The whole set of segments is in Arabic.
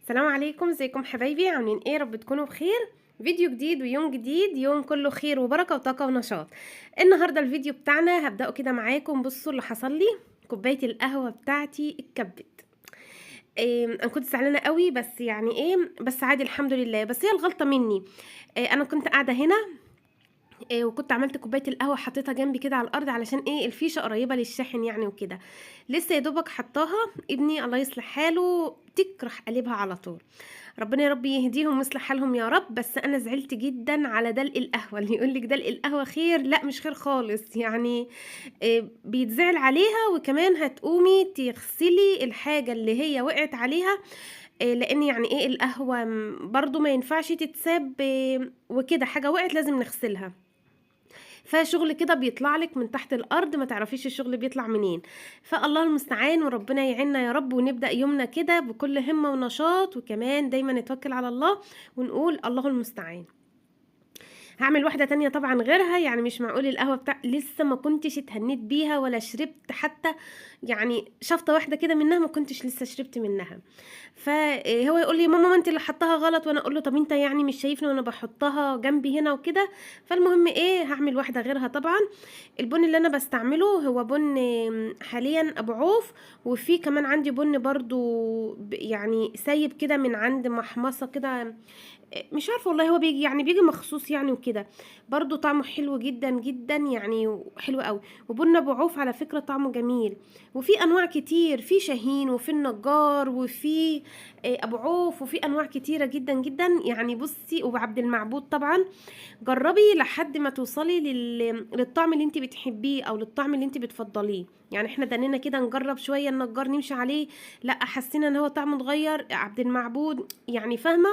السلام عليكم، ازيكم حبايبي؟ عاملين ايه؟ رب تكونوا بخير. فيديو جديد ويوم جديد، يوم كله خير وبركه وطاقه ونشاط. النهارده الفيديو بتاعنا هبداه كده معاكم. بصوا اللي حصل لي، كوبايه القهوه بتاعتي اتكبت. انا كنت زعلانه قوي، بس يعني ايه، بس عادي الحمد لله. بس هي الغلطه مني. انا كنت قاعده هنا، وكنت عملت كوبايه القهوه حطيتها جنبي كده على الارض، علشان ايه؟ الفيشه قريبه للشاحن يعني وكده. لسه يا دوبك حطاها ابني الله يصلح حاله راح قلبها على طول. ربنا يا رب يهديهم ويصلح حالهم يا رب. بس انا زعلت جدا على دلق القهوه. اللي يقول لك دلق القهوه خير، لا مش خير خالص يعني. بيتزعل عليها، وكمان هتقومي تغسلي الحاجه اللي هي وقعت عليها. لان يعني ايه، القهوه برضو ما ينفعش تتساب، وكده حاجه وقعت لازم نغسلها. فشغل كده بيطلع لك من تحت الارض، ما تعرفيش الشغل بيطلع منين. فالله المستعان، وربنا يعيننا يا رب، ونبدا يومنا كده بكل همه ونشاط، وكمان دايما نتوكل على الله ونقول الله المستعان. هعمل واحدة تانية طبعا غيرها، يعني مش معقول القهوة لسه ما كنتش اتهنيت بيها ولا شربت حتى يعني شفطة واحدة كده منها، ما كنتش لسه شربت منها. فهو يقول لي ماما ما انت اللي حطها غلط، وانا اقول له طب انت يعني مش شايفني وانا بحطها جنبي هنا وكده. فالمهم ايه، هعمل واحدة غيرها طبعا. البن اللي انا بستعمله هو بن حاليا ابو عوف، وفي كمان عندي بن برضو يعني سايب كده من عند محمصة كده. مش عارفه والله، هو بيجي يعني بيجي مخصوص يعني وكده. برضو طعمه حلو جدا جدا يعني، حلو قوي. وبن ابو عوف على فكره طعمه جميل. وفي انواع كتير، في شاهين وفي النجار وفي ابو عوف، وفي انواع كتيره جدا جدا يعني. بصي، وعبد المعبود طبعا. جربي لحد ما توصلي للطعم اللي انت بتحبيه، او للطعم اللي انت بتفضليه. يعني احنا دنينا كده نجرب شويه النجار نمشي عليه، لا حسينا ان هو طعمه اتغير عبد المعبود، يعني فاهمه؟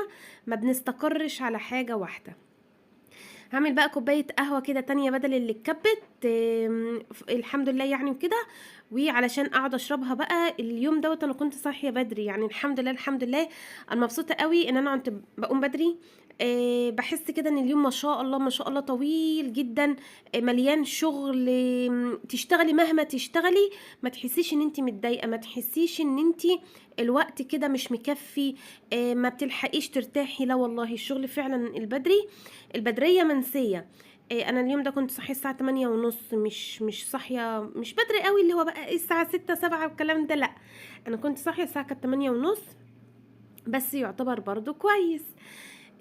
ما بنستقرش على حاجه واحده. هعمل بقى كوبايه قهوه كده تانية بدل اللي اتكبت. الحمد لله يعني وكده. وعلشان اقعد اشربها بقى اليوم دوت، انا كنت صاحيه بدري يعني، الحمد لله الحمد لله. انا مبسوطه قوي ان انا كنت بقوم بدري. بحس كده ان اليوم ما شاء الله ما شاء الله طويل جدا. مليان شغل. تشتغلي مهما تشتغلي، ما تحسيش ان انت متضايقه، ما تحسيش ان انت الوقت كده مش مكفي. ما بتلحقيش ترتاحي، لا والله الشغل فعلا البدريه منسيه. انا اليوم ده كنت صاحيه الساعه 8:30، مش صاحيه مش بدري قوي اللي هو بقى الساعه 6 7 والكلام ده، لا. انا كنت صاحيه الساعه كانت 8:30، بس يعتبر برضو كويس.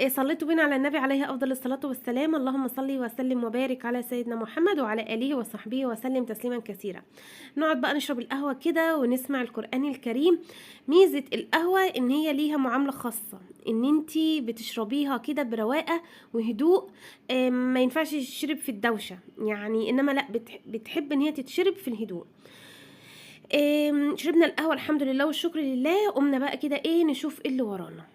صليت بينا على النبي عليه افضل الصلاه والسلام. اللهم صل وسلم وبارك على سيدنا محمد وعلى اله وصحبه وسلم تسليما كثيرا. نقعد بقى نشرب القهوه كده ونسمع القران الكريم. ميزه القهوه ان هي ليها معامله خاصه، ان انتي بتشربيها كده برواقه وهدوء. ما ينفعش تشرب في الدوشه يعني، انما لا بتحب ان هي تتشرب في الهدوء. شربنا القهوه الحمد لله والشكر لله. قمنا بقى كده ايه، نشوف ايه اللي ورانا.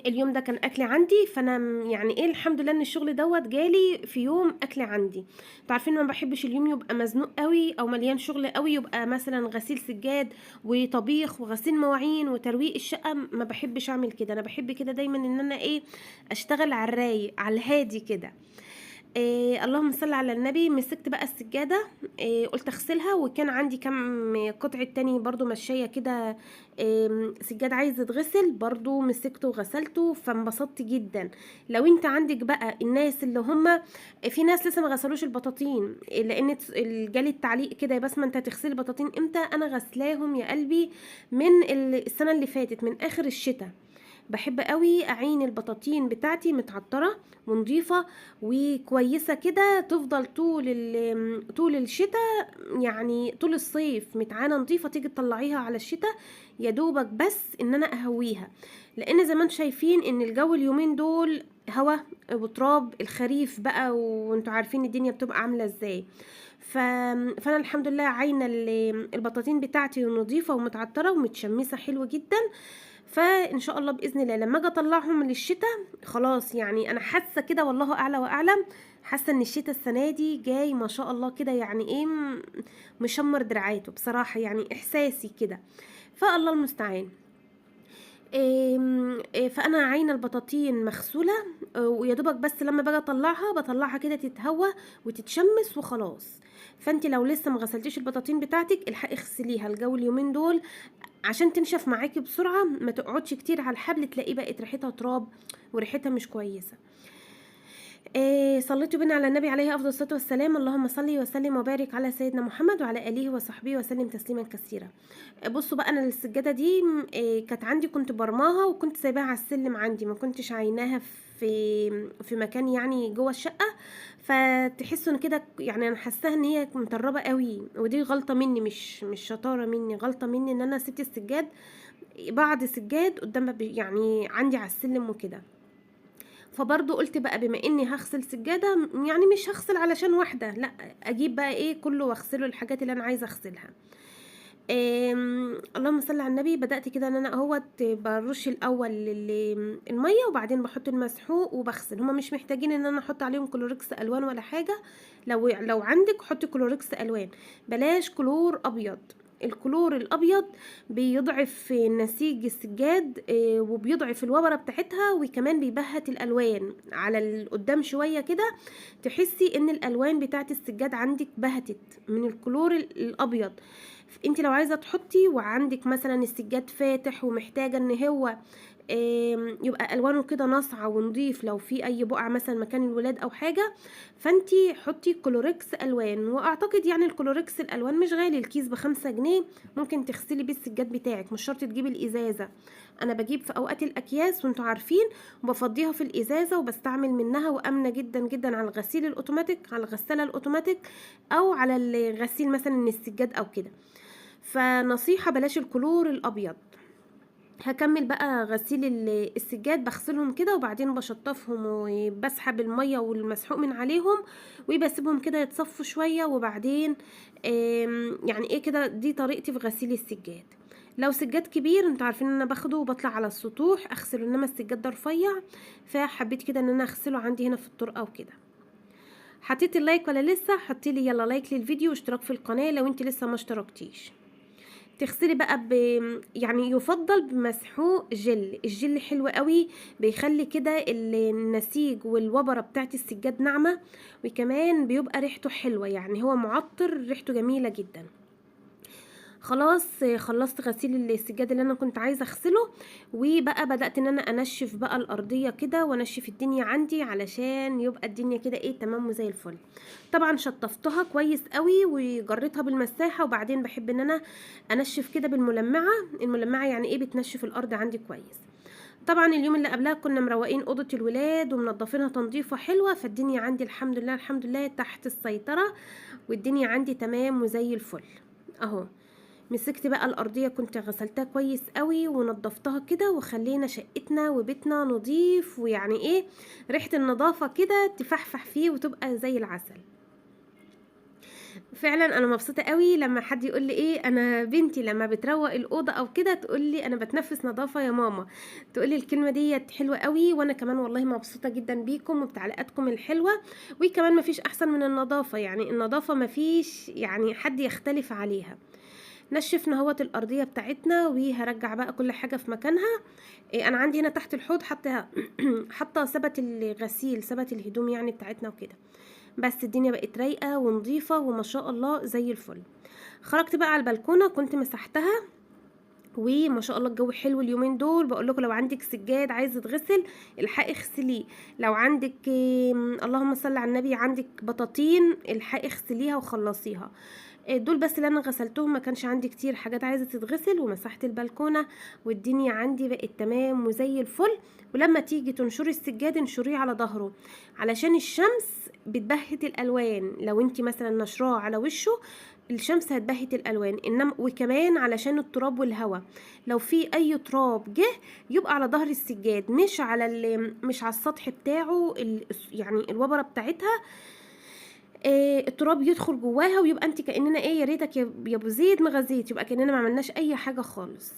اليوم ده كان اكل عندي، فانا يعني ايه الحمد لله ان الشغل دوت جالي في يوم اكل عندي. انتوا عارفين ما بحبش اليوم يبقى مزنوق قوي او مليان شغل قوي، يبقى مثلا غسيل سجاد وطبيخ وغسيل مواعين وترويق الشقه. ما بحبش اعمل كده، انا بحب كده دايما ان انا ايه، اشتغل على الرايق على الهادي كده. اللهم صل على النبي. مسكت بقى السجادة، قلت اغسلها، وكان عندي كم قطعة تاني برضو مشاية كده. سجاد عايز يتغسل برضو، مسكته وغسلته، فانبسطت جدا. لو انت عندك بقى الناس اللي هم، في ناس لسه ما غسلوش البطاطين، لان جالي التعليق كده يا بسمة انت هتغسلي البطاطين امتى؟ انا غسلاهم يا قلبي من السنة اللي فاتت، من اخر الشتاء. بحب قوي اعين البطاطين بتاعتي متعطره ونضيفه وكويسه كده، تفضل طول الشتاء يعني طول الصيف متعانه نضيفه، تيجي تطلعيها على الشتاء يا دوبك بس ان انا اهويها. لان زي ما انتم شايفين ان الجو اليومين دول هوا وتراب، الخريف بقى وانتوا عارفين الدنيا بتبقى عامله ازاي. فانا الحمد لله عاينه البطاطين بتاعتي نظيفه ومتعطره ومتشمسه حلوه جدا. فان شاء الله باذن الله لما اجي اطلعهم للشتاء خلاص، يعني انا حاسه كده والله اعلى واعلم. حاسه ان الشتاء السنه دي جاي ما شاء الله كده، يعني ايه، مشمر دراعاته بصراحه، يعني احساسي كده. فالله المستعان. فانا عاينه البطاطين مغسوله، ويا دوبك بس لما باجي بطلعها كده تتهوى وتتشمس وخلاص. فانت لو لسه ما غسلتيش البطاطين بتاعتك الحقي اغسليها، الجو اليومين دول عشان تنشف معاكي بسرعه، ما تقعدش كتير على الحبل تلاقيه بقت ريحتها تراب وريحتها مش كويسه. صليتوا بنا على النبي عليه افضل الصلاه والسلام. اللهم صل وسلم وبارك على سيدنا محمد وعلى اله وصحبه وسلم تسليما كثيرا. بصوا بقى، انا السجاده دي كانت عندي، كنت برماها وكنت سايباها على السلم عندي، ما كنتش عيناها في مكان يعني جوه الشقه. فتحسوا ان كده يعني انا حاساها ان هي مطربه قوي، ودي غلطه مني، مش شطاره مني، غلطه مني ان انا سبت السجاد، بعض سجاد قدام يعني عندي على السلم وكده. فبرضو قلت بقى بما اني هغسل سجادة، يعني مش هغسل علشان واحدة، لا، اجيب بقى ايه كله واغسله الحاجات اللي انا عايزة اغسلها. اللهم صل على النبي. بدأت كده ان انا اهوت برش الاول المية، وبعدين بحط المسحوق وبغسل. هما مش محتاجين ان انا احط عليهم كلوركس الوان ولا حاجة، لو عندك حطي كلوركس الوان، بلاش كلور ابيض. الكلور الابيض بيضعف نسيج السجاد، وبيضعف الوبره بتاعتها، وكمان بيبهت الالوان على القدام شويه كده، تحسي ان الالوان بتاعت السجاد عندك بهتت من الكلور الابيض. انت لو عايزه تحطي وعندك مثلا السجاد فاتح ومحتاجه ان هو يبقى الوانه كده ناصعه ونضيف، لو في اي بقع مثلا مكان الولاد او حاجه، فانتي حطي كلوركس الوان. واعتقد يعني الكلوركس الالوان مش غالي، الكيس ب5 جنيه، ممكن تغسلي بيه السجاد بتاعك، مش شرط تجيبي الازازه. انا بجيب في اوقات الاكياس وانتوا عارفين، وبفضيها في الازازه وبستعمل منها، وامنه جدا جدا على الغسيل الاوتوماتيك، على الغساله الاوتوماتيك، او على الغسيل مثلا السجاد او كده. فنصيحه بلاش الكلور الابيض. هكمل بقى غسيل السجاد، بغسلهم كده وبعدين بشطفهم وبسحب المية والمسحوق من عليهم، وبسيبهم كده يتصفوا شوية، وبعدين يعني ايه كده، دي طريقتي في غسيل السجاد. لو سجاد كبير انتوا عارفين ان انا باخده وبطلع على السطوح اغسله، انما السجاد ده رفيع فحبيت كده ان انا اغسله عندي هنا في الطرقة وكده. حطيتي اللايك ولا لسه؟ حطيلي يلا لايك للفيديو واشتراك في القناة لو انت لسه ما اشتركتيش. تغسلي بقى يعني يفضل بمسحوق جل، الجل حلو قوي، بيخلي كده النسيج والوبره بتاعت السجاد ناعمه، وكمان بيبقى ريحته حلوه، يعني هو معطر، ريحته جميله جدا. خلاص خلصت غسيل السجاد اللي انا كنت عايزه اغسله، وبقى بدات ان انا انشف بقى الارضيه كده وانشف الدنيا عندي، علشان يبقى الدنيا كده ايه تمام وزي الفل. طبعا شطفتها كويس قوي وجريتها بالمساحه، وبعدين بحب ان انا انشف كده بالملمعه. الملمعه يعني ايه، بتنشف الارض عندي كويس. طبعا اليوم اللي قبلها كنا مروقين اوضه الولاد ومنضفينها تنظيفه حلوه، فالدنيا عندي الحمد لله الحمد لله تحت السيطره، والدنيا عندي تمام وزي الفل اهو. مسكت بقى الارضيه كنت غسلتها كويس قوي ونضفتها كده، وخلينا شقتنا وبيتنا نظيف، ويعني ايه ريحه النظافه كده تفحفح فيه وتبقى زي العسل. فعلا انا مبسوطه قوي لما حد يقول لي ايه، انا بنتي لما بتروق الاوضه او كده تقول لي انا بتنفس نظافه يا ماما، تقول لي الكلمه ديت حلوه قوي، وانا كمان والله مبسوطه جدا بيكم وبتعليقاتكم الحلوه. وكمان مفيش احسن من النظافه، يعني النظافه مفيش يعني حد يختلف عليها. نشفنا اهوت الارضيه بتاعتنا، وهرجع بقى كل حاجه في مكانها. انا عندي هنا تحت الحوض حاطه ثبت الغسيل، ثبت الهدوم يعني بتاعتنا وكده. بس الدنيا بقت رايقه ونظيفه وما شاء الله زي الفل. خرجت بقى على البلكونه كنت مسحتها، وما شاء الله الجو حلو اليومين دول. بقول لكم لو عندك سجاد عايز يتغسل الحقي اغسليه، لو عندك اللهم صل على النبي عندك بطاطين الحقي اغسليها وخلصيها. دول بس اللي انا غسلتهم، ما كانش عندي كتير حاجات عايزه تتغسل، ومسحت البلكونه والدنيا عندي بقت تمام وزي الفل. ولما تيجي تنشري السجاد انشريه على ظهره، علشان الشمس بتبهت الالوان، لو انت مثلا نشراه على وشه الشمس هتبهت الالوان، انما وكمان علشان التراب والهواء، لو في اي تراب جه يبقى على ظهر السجاد، مش على السطح بتاعه يعني الوبره بتاعتها التراب يدخل جواها، ويبقى انت كاننا ايه، يا ريتك يا ابو زيد مغزيت، يبقى كاننا ما عملناش اي حاجه خالص.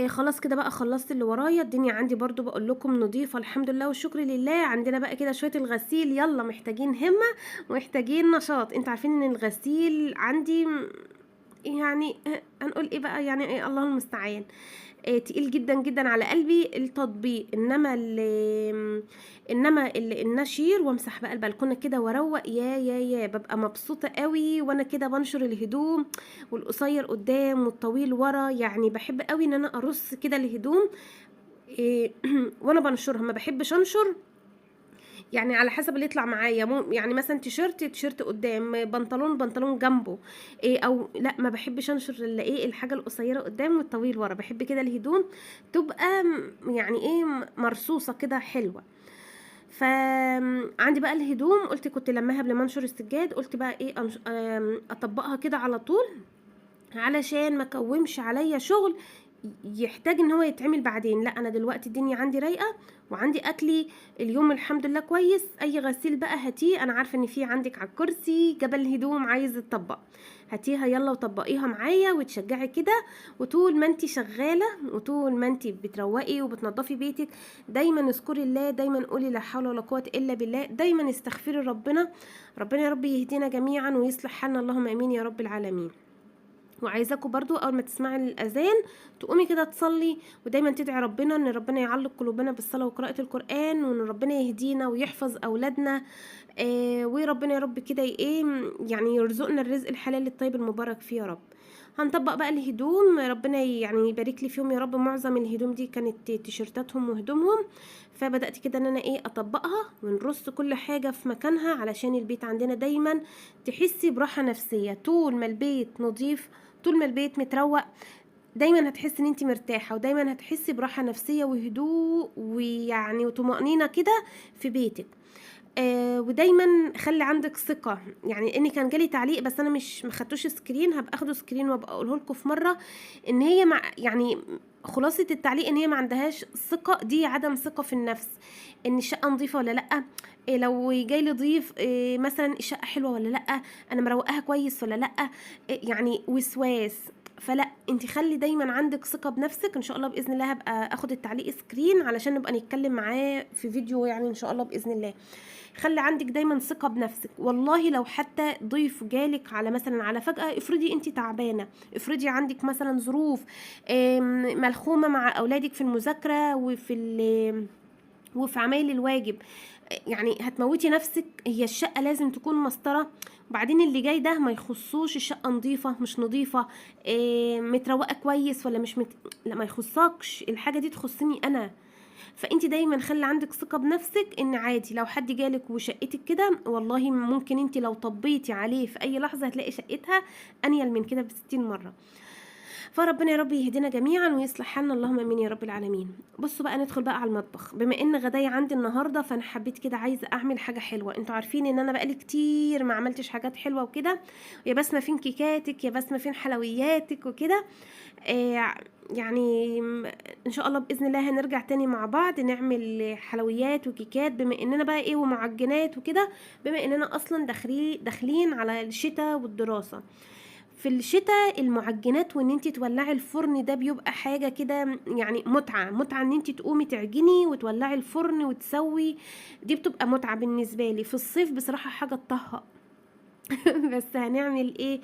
خلاص كده بقى خلصت اللي ورايا، الدنيا عندي برضو بقول لكم نظيفه الحمد لله والشكر لله. عندنا بقى كده شويه الغسيل، يلا محتاجين همه ومحتاجين نشاط. انتوا عارفين ان الغسيل عندي يعني هنقول ايه بقى، يعني ايه الله المستعان. تقيل جدا جدا على قلبي التطبيق، انما النشير، وامسح بقى البلكونه كده واروق، يا ببقى مبسوطه قوي وانا كده بنشر الهدوم، والقصير قدام والطويل ورا. يعني بحب قوي ان انا ارص كده الهدوم وانا بنشرها. ما بحبش انشر يعني على حسب اللي يطلع معايا، يعني مثلا تيشيرت قدام، بنطلون جنبه، او لا، ما بحبش انشر الا الحاجه القصيره قدام والطويل ورا. بحب كده الهدوم تبقى يعني مرصوصه كده حلوه. فعندي بقى الهدوم، قلت كنت لماها قبل ما انشر السجاد، قلت بقى اطبقها كده على طول علشان ما كومش عليا شغل يحتاج ان هو يتعمل بعدين. لا، انا دلوقتي الدنيا عندي رايقه وعندي اكلي اليوم الحمد لله كويس. اي غسيل بقى هاتيه، انا عارفه ان في عندك على الكرسي جبل هدوم عايز يتطبق، هاتيها يلا وطبقيها معايا وتشجعي كده. وطول ما انت شغاله وطول ما انت بتروقي وبتنظفي بيتك، دايما اذكري الله، دايما قولي لا حول ولا قوه الا بالله، دايما استغفري ربنا. ربنا يا رب يهدينا جميعا ويصلح حالنا، اللهم امين يا رب العالمين. وعايزاكم برضو اول ما تسمعي الاذان تقومي كده تصلي، ودايما تدعي ربنا ان ربنا يعلق قلوبنا بالصلاه وقراءه القران، وان ربنا يهدينا ويحفظ اولادنا، وربنا يا رب كده يعني يرزقنا الرزق الحلال الطيب المبارك فيه يا رب. هنطبق بقى الهدوم، ربنا يعني يبارك لي فيهم يا رب. معظم الهدوم دي كانت تيشيرتاتهم وهدومهم، فبدات كده ان انا اطبقها ونرص كل حاجه في مكانها، علشان البيت عندنا دايما تحسي براحه نفسيه. طول ما البيت نظيف، طول ما البيت متروق، دايما هتحسي ان انت مرتاحه، ودايما هتحسي براحه نفسيه وهدوء ويعني وطمأنينه كده في بيتك. ودايما خلي عندك ثقه. يعني اني كان جالي تعليق بس انا مش مخدتوش سكرين، هبقى اخده سكرين وابقى اقوله لكم في مره، ان هي يعني خلاصه التعليق ان هي ما عندهاش ثقه، دي عدم ثقه في النفس، ان الشقه نظيفه ولا لا، لو جاي لي ضيف مثلا الشقه حلوه ولا لا، انا مروقاها كويس ولا لا، يعني وسواس. فلا، انت خلي دايما عندك ثقه بنفسك. ان شاء الله باذن الله هبقى اخد التعليق سكرين علشان نبقى نتكلم معاه في فيديو، يعني ان شاء الله باذن الله. خلي عندك دايما ثقه بنفسك. والله لو حتى ضيف جالك على مثلا على فجاه، افرضي انت تعبانه، افرضي عندك مثلا ظروف ملخومه مع اولادك في المذاكره وفي عمايل الواجب، يعني هتموتي نفسك. هي الشقه لازم تكون مسطره، وبعدين اللي جاي ده ما يخصوش الشقه نظيفه مش نظيفه، متروقه كويس ولا مش لا، ما يخصكش الحاجه دي، تخصني انا. فانت دايما خلي عندك ثقه بنفسك، ان عادي لو حد جالك وشقتك كده، والله ممكن انت لو طبيتي عليه في اي لحظه هتلاقي شقتها انيل من كده ب60 مره. فربنا يا رب يهدينا جميعا ويصلح حالنا، اللهم امين يا رب العالمين. بصوا بقى ندخل بقى على المطبخ. بما ان غدايا عندي النهارده، فانا حبيت كده عايزه اعمل حاجه حلوه. انتوا عارفين ان انا بقالي كتير ما عملتش حاجات حلوه وكده. يا بسمه فين كيكاتك، يا بسمه فين حلوياتك وكده. يعني ان شاء الله باذن الله هنرجع تاني مع بعض نعمل حلويات وكيكات، بما اننا بقى ومعجنات وكده، بما اننا اصلا داخلين على الشتاء والدراسه. في الشتاء المعجنات وان انت تولعي الفرن ده بيبقى حاجه كده يعني متعه ان انت تقومي تعجني وتولعي الفرن وتسوي، دي بتبقى متعه بالنسبه لي. في الصيف بصراحه حاجه تطهق بس هنعمل ايه،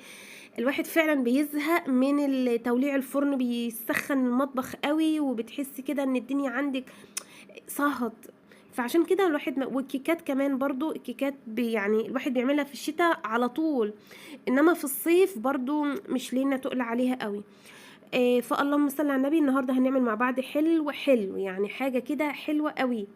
الواحد فعلا بيزهق من توليع الفرن، بيسخن المطبخ قوي وبتحسي كده ان الدنيا عندك صهد. فعشان كده الواحد والكيكات كمان برضو، الكيكات يعني الواحد بيعملها في الشتاء على طول، انما في الصيف برضو مش لينا تقل عليها قوي. فاللهم صل على النبي. النهارده هنعمل مع بعض حلو يعني حاجه كده حلوه قوي.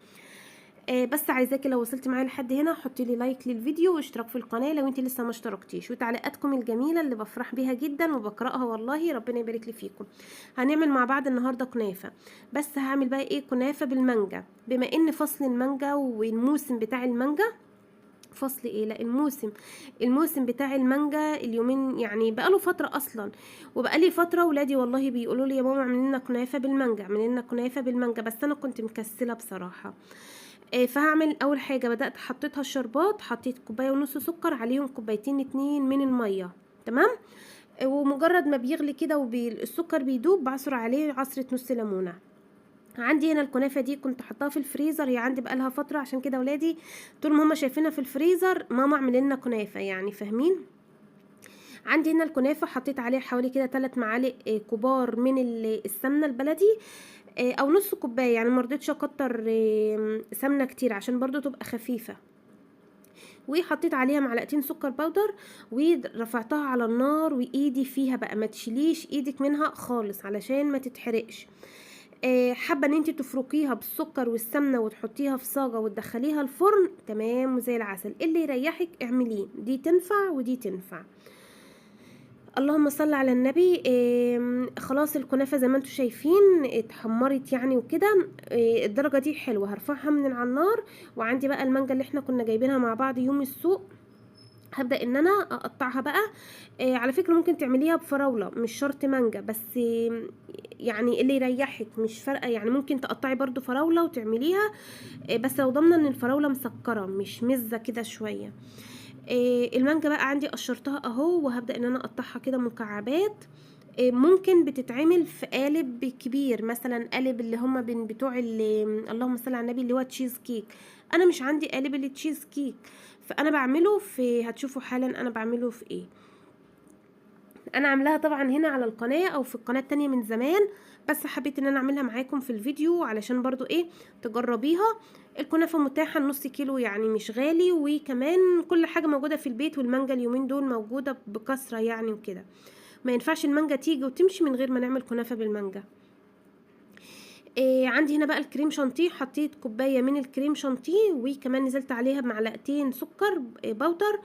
بس عايزاكي لو وصلتي معايا لحد هنا حطي لي لايك للفيديو واشتراك في القناه لو انت لسه ما اشتركتيش، وتعليقاتكم الجميله اللي بفرح بيها جدا وبقراها، والله ربنا يبارك لي فيكم. هنعمل مع بعض النهارده كنافه، بس هعمل بقى كنافه بالمانجا. بما ان فصل المانجا والموسم بتاع المانجا، فصل لا الموسم بتاع المانجا اليومين، يعني بقاله فتره اصلا، وبقالي فتره ولادي والله بيقولوا لي يا ماما اعملي لنا كنافه بالمانجا، اعملي لنا كنافه بالمانجا، بس انا كنت مكسله بصراحه. فهعمل اول حاجه، بدات حطيتها الشربات، حطيت كوبايه ونص سكر، عليهم كوبايتين 2 من الميه، تمام. ومجرد ما بيغلي كده والسكر بيدوب، بعصر عليه عصره نص ليمونه. عندي هنا الكنافه دي كنت حطاها في الفريزر، هي عندي بقالها فتره، عشان كده ولادي طول ما هما شايفينها في الفريزر، ماما اعمل لنا كنافه، يعني فاهمين. عندي هنا الكنافه حطيت عليها حوالي كده 3 معالق كبار من السمنه البلدي، او نص كوبايه، يعني مرضتش اكتر سمنه كتير عشان برضو تبقى خفيفه. وحطيت عليها معلقتين سكر بودر ورفعتها على النار، وايدي فيها بقى، ما تشيليش ايدك منها خالص علشان ما تتحرقش. حابه ان انت تفركيها بالسكر والسمنه وتحطيها في صاجه وتدخليها الفرن، تمام وزي العسل. اللي يريحك اعمليه، دي تنفع ودي تنفع. اللهم صل على النبي. خلاص الكنافه زي ما انتم شايفين اتحمرت يعني وكده. الدرجه دي حلوه، هرفعها من على النار. وعندي بقى المانجا اللي احنا كنا جايبينها مع بعض يوم السوق، هبدأ ان انا اقطعها بقى. على فكرة ممكن تعمليها بفراولة، مش شرط مانجا، بس يعني اللي يريحك، مش فارقة. يعني ممكن تقطعي برضو فراولة وتعمليها، بس لو ضامنة ان الفراولة مسكرة مش مزة كده شوية. المانجا بقى عندي قشرتها اهو، وهبدأ ان انا اقطعها كده مكعبات. ممكن بتتعمل في قالب كبير، مثلا قالب اللي هما بتوع اللهم صل على النبي اللي هو تشيز كيك. انا مش عندي قالب التشيز كيك، فانا بعمله في، هتشوفوا حالا انا بعمله في ايه. انا عاملاها طبعا هنا على القناة او في القناة التانية من زمان، بس حبيت ان انا اعملها معاكم في الفيديو علشان برضو ايه تجربيها. الكنافة متاحة نص كيلو، يعني مش غالي، وكمان كل حاجة موجودة في البيت، والمانجا اليومين دول موجودة بكثرة يعني وكده. ما ينفعش المانجا تيجي وتمشي من غير ما نعمل كنافة بالمانجا. عندي هنا بقى الكريم شانتيه، حطيت كوبايه من الكريم شانتيه، وكمان نزلت عليها بمعلقتين سكر بودر.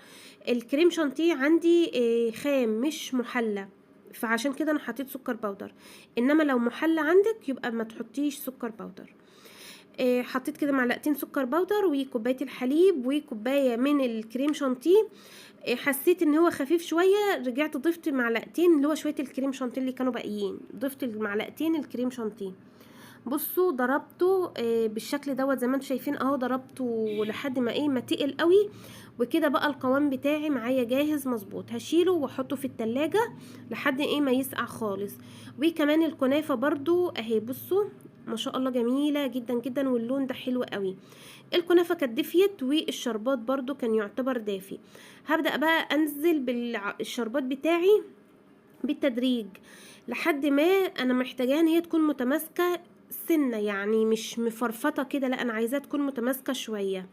الكريم شانتيه عندي خام مش محلى، فعشان كده انا حطيت سكر بودر. انما لو محلى عندك يبقى ما تحطيش سكر بودر. حطيت كده معلقتين سكر بودر وكوبايه الحليب وكوبايه من الكريم شانتيه. حسيت ان هو خفيف شويه، رجعت ضفت معلقتين اللي هو شويه الكريم شانتيه اللي كانوا باقيين، ضفت المعلقتين الكريم شانتيه. بصوا ضربته بالشكل دوت زي ما انتم شايفين اهو، ضربته لحد ما ما تقل قوي. وكده بقى القوام بتاعي معايا جاهز مظبوط. هشيله واحطه في التلاجة لحد ما يسقع خالص. وكمان الكنافه برضو اهي، بصوا ما شاء الله جميله جدا جدا، واللون ده حلو قوي. الكنافه كانت دفيت، والشربات برضو كان يعتبر دافي. هبدأ بقى انزل بالشربات بتاعي بالتدريج لحد ما انا محتاجاها ان هي تكون متماسكه سنه، يعني مش مفرفطه كده، لا انا عايزاها تكون متماسكه شويه.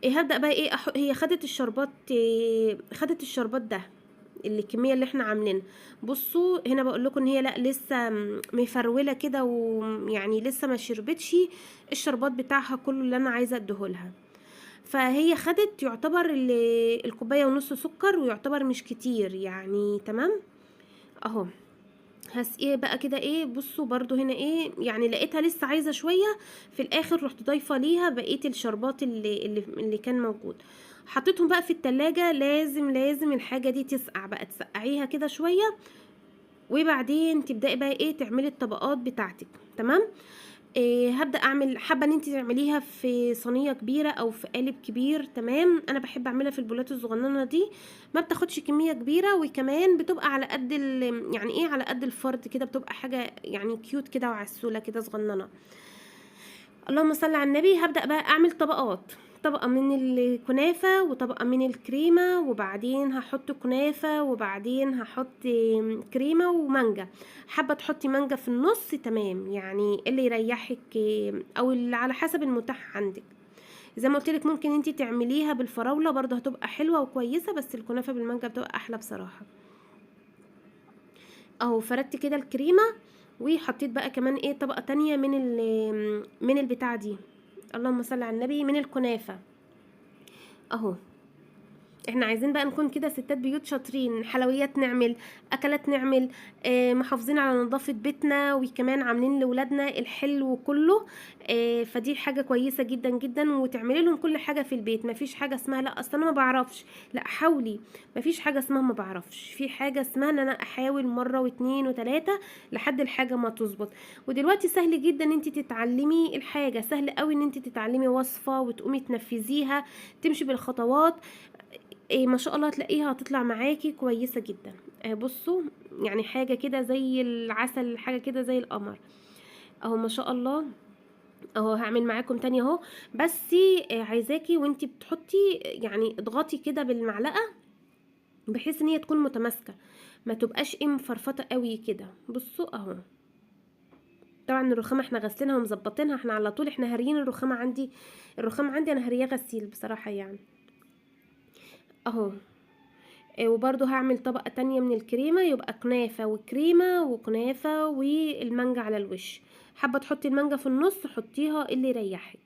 هبدا بقى هي خدت الشربات، خدت الشربات ده اللي الكميه اللي احنا عاملينها. بصوا هنا بقول لكم ان هي لا لسه مفروله كده، ويعني لسه ما شربتش الشربات بتاعها كله اللي انا عايزه اديهولها. فهي خدت يعتبر الكوبايه ونص سكر، ويعتبر مش كتير يعني، تمام اهو. هسقيه بقى كده بصوا برضو هنا يعني لقيتها لسه عايزه شويه، في الاخر رحت ضايفه ليها بقيه الشربات اللي كان موجود. حطيتهم بقى في التلاجة. لازم الحاجه دي تسقع بقى، تسقعيها كده شويه، وبعدين تبداي بقى تعملي الطبقات بتاعتك، تمام. هبدا اعمل، حابه ان انت تعمليها في صينيه كبيره او في قالب كبير، تمام. انا بحب اعملها في البولات الصغننه دي، ما بتاخدش كميه كبيره، وكمان بتبقى على قد يعني على قد الفرد كده، بتبقى حاجه يعني كيوت كده وعسوله كده صغننه. اللهم صل على النبي. هبدأ بقى اعمل طبقات، طبقة من الكنافة وطبقة من الكريمة، وبعدين هحط كنافة، وبعدين هحط كريمة ومانجا. حابة تحطي مانجا في النص، تمام، يعني اللي يريحك، او اللي على حسب المتاح عندك. زي ما قلت لك ممكن انتي تعمليها بالفراولة برضه هتبقى حلوة وكويسة، بس الكنافة بالمانجا بتبقى احلى بصراحة. اهو فردت كده الكريمة، وحطيت بقى كمان طبقة تانية من البتاع دي، اللهم صل على النبي، من الكنافة اهو. احنا عايزين بقى نكون كده ستات بيوت شاطرين، حلويات نعمل، اكلات نعمل، محافظين على نظافة بيتنا، وكمان عاملين لولادنا الحلو كله. فدي حاجة كويسة جدا جدا، وتعملي لهم كل حاجة في البيت. مفيش حاجة اسمها لا اصل انا ما بعرفش، لا حاولي. مفيش حاجة اسمها ما بعرفش، في حاجة اسمها ان انا احاول مرة واتنين وتلاتة لحد الحاجة ما تظبط. ودلوقتي سهل جدا ان انت تتعلمي الحاجة، سهل قوي ان انت تتعلمي وصفة وتقومي تنفذيها، تمشي بالخطوات. ما شاء الله هتلاقيها هتطلع معاكي كويسة جدا. بصوا يعني حاجة كده زي العسل، حاجة كده زي القمر اهو، ما شاء الله اهو. هعمل معاكم تاني اهو، بس عايزاكي وانتي بتحطي يعني اضغطي كده بالمعلقة بحيث ان هي تكون متماسكه، ما تبقاش ايه مفرفطه قوي كده. بصوا اهو. طبعا الرخامه احنا غسلينها ومظبطينها، احنا على طول احنا هاريين الرخامه عندي. الرخامه عندي انا هرياه غسيل بصراحه يعني. اهو. وبرضو هعمل طبقة تانية من الكريمة، يبقى كنافة وكريمة وكنافة والمانجا على الوش. حابة تحطي المانجا في النص حطيها اللي يريحك.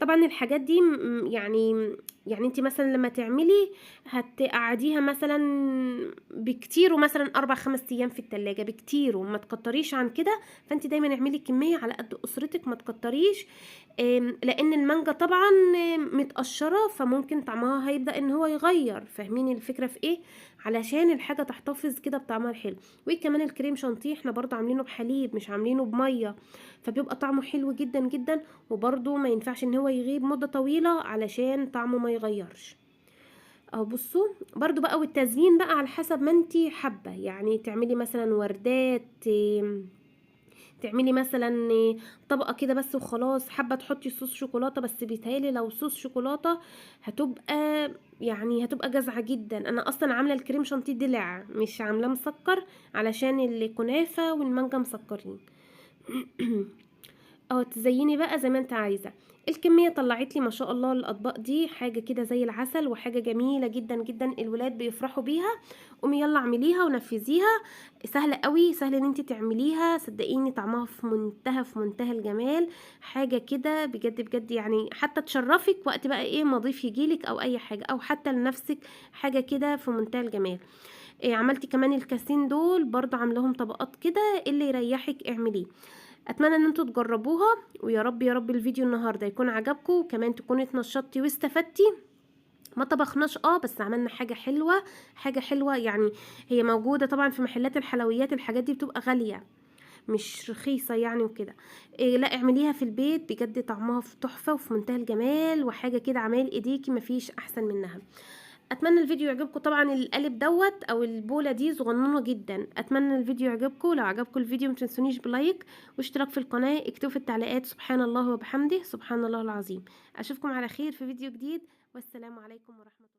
طبعا الحاجات دي يعني انت مثلا لما تعملي هتقعديها مثلا بكتير، مثلا 4 5 ايام في التلاجة بكتير، وما تكتريش عن كده. فانت دايما اعملي كمية على قد اسرتك، ما تكتريش. لان المانجا طبعا متقشرة، فممكن طعمها هيبدأ ان هو يغير. فاهمين الفكرة في ايه؟ علشان الحاجة تحتفظ كده بطعمها الحلو. وكمان الكريم شانتيه احنا برضو عاملينه بحليب مش عاملينه بمية، فبيبقى طعمه حلو جدا جدا. وبرضو ما ينفعش ان هو يغيب مدة طويلة علشان طعمه ما يغيرش. اهو بصوا. برضو بقى والتزيين بقى على حسب ما انتي حابة، يعني تعملي مثلا وردات، تعملي مثلا طبقة كده بس وخلاص. حابة تحطي صوص شوكولاتة، بس بيتهيألي لو صوص شوكولاتة هتبقى يعني هتبقى جزعة جدا. انا اصلا عاملة الكريم شانتيه دلع، مش عاملاه مسكر علشان الكنافة والمانجا مسكرين. اه تزيني بقى زي ما انت عايزه. الكميه طلعت لي ما شاء الله. الاطباق دي حاجه كده زي العسل، وحاجه جميله جدا جدا، الولاد بيفرحوا بيها. قومي يلا اعمليها ونفذيها. سهله قوي، سهل ان انت تعمليها، صدقيني طعمها في منتهى الجمال. حاجه كده بجد بجد، يعني حتى تشرفك وقت بقى ايه مضيف يجيلك او اي حاجه، او حتى لنفسك. حاجه كده في منتهى الجمال. إيه عملتي كمان الكاسين دول برضه عاملاهم طبقات كده، اللي يريحك اعمليه. اتمنى ان انتوا تجربوها، ويا رب يا رب الفيديو النهارده يكون عجبكم، وكمان تكوني اتنشطتي واستفدتي. ما طبخناش بس عملنا حاجه حلوه، حاجه حلوه يعني. هي موجوده طبعا في محلات الحلويات، الحاجات دي بتبقى غاليه مش رخيصه يعني وكده. إيه لا اعمليها في البيت بجد، طعمها في تحفه وفي منتهى الجمال، وحاجه كده عمال ايديكي مفيش احسن منها. اتمنى الفيديو يعجبكم. طبعا القالب دوت او البوله دي صغننه جدا. اتمنى الفيديو يعجبكم. لو عجبكم الفيديو متنسونيش بلايك واشتراك في القناه. اكتبوا في التعليقات سبحان الله وبحمده سبحان الله العظيم. اشوفكم على خير في فيديو جديد، والسلام عليكم ورحمه الله.